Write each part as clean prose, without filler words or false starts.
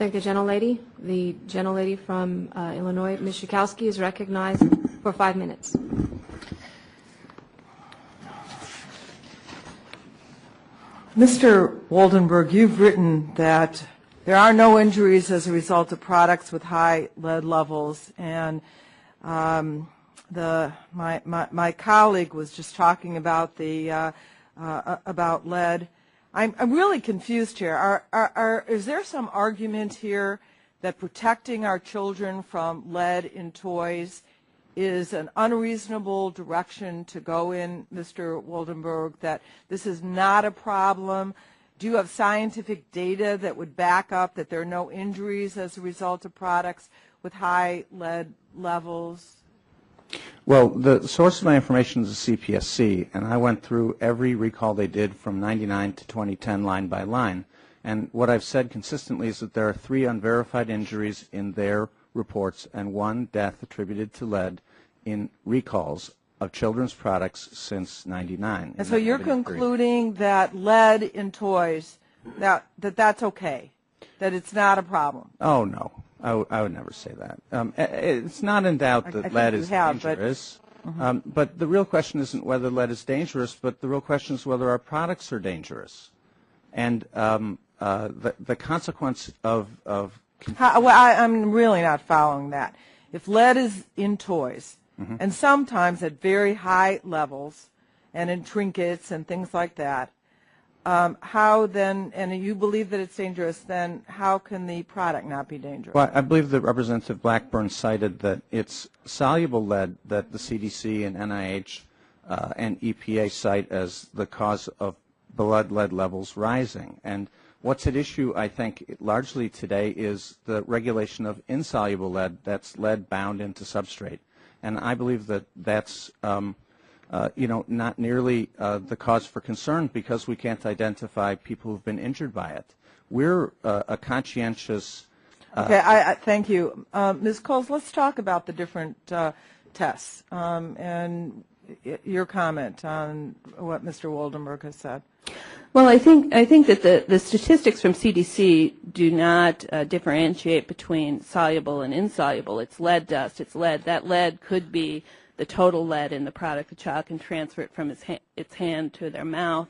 Thank the gentlelady. The gentlelady from Illinois, Ms. Schakowsky, is recognized for 5 minutes. Mr. Woldenberg, you've written that there are no injuries as a result of products with high lead levels, and my colleague was just talking about about lead. I'm really confused here. Is there some argument here that protecting our children from lead in toys is an unreasonable direction to go in, Mr. Woldenberg, that this is not a problem? Do you have scientific data that would back up that there are no injuries as a result of products with high lead levels? Well, the source of my information is the CPSC, and I went through every recall they did from 99 to 2010 line by line. And what I've said consistently is that there are 3 unverified injuries in their reports and 1 death attributed to lead in recalls of children's products since 99. And so you're concluding that lead in toys, that's okay, that it's not a problem? Oh, no. I would never say that. It's not in doubt that lead is dangerous. But the real question isn't whether lead is dangerous, but the real question is whether our products are dangerous. And the consequence of I'm really not following that. If lead is in toys, and sometimes at very high levels, and in trinkets and things like that, how then, and you believe that it's dangerous, then how can the product not be dangerous? Well, I believe that Representative Blackburn cited that it's soluble lead that the CDC and NIH and EPA cite as the cause of blood lead levels rising. And what's at issue, I think, largely today is the regulation of insoluble lead, that's lead bound into substrate. And I believe that that's not nearly the cause for concern because we can't identify people who've been injured by it. We're a conscientious... Okay, thank you. Ms. Coles, let's talk about the different tests and your comment on what Mr. Woldenberg has said. Well, I think that the statistics from CDC do not differentiate between soluble and insoluble. It's lead dust. It's lead. That lead could be the total lead in the product. The child can transfer it from its hand to their mouth.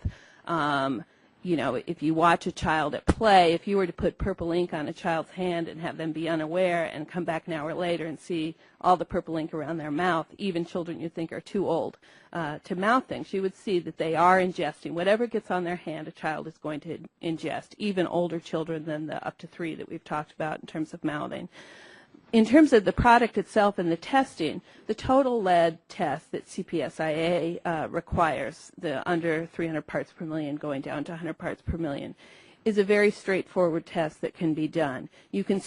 If you watch a child at play, if you were to put purple ink on a child's hand and have them be unaware and come back an hour later and see all the purple ink around their mouth, even children you think are too old to mouth things, you would see that they are ingesting. Whatever gets on their hand, a child is going to ingest, even older children than the up to 3 that we've talked about in terms of mouthing. In terms of the product itself and the testing, the total lead test that CPSIA requires, the under 300 parts per million going down to 100 parts per million, is a very straightforward test that can be done. You can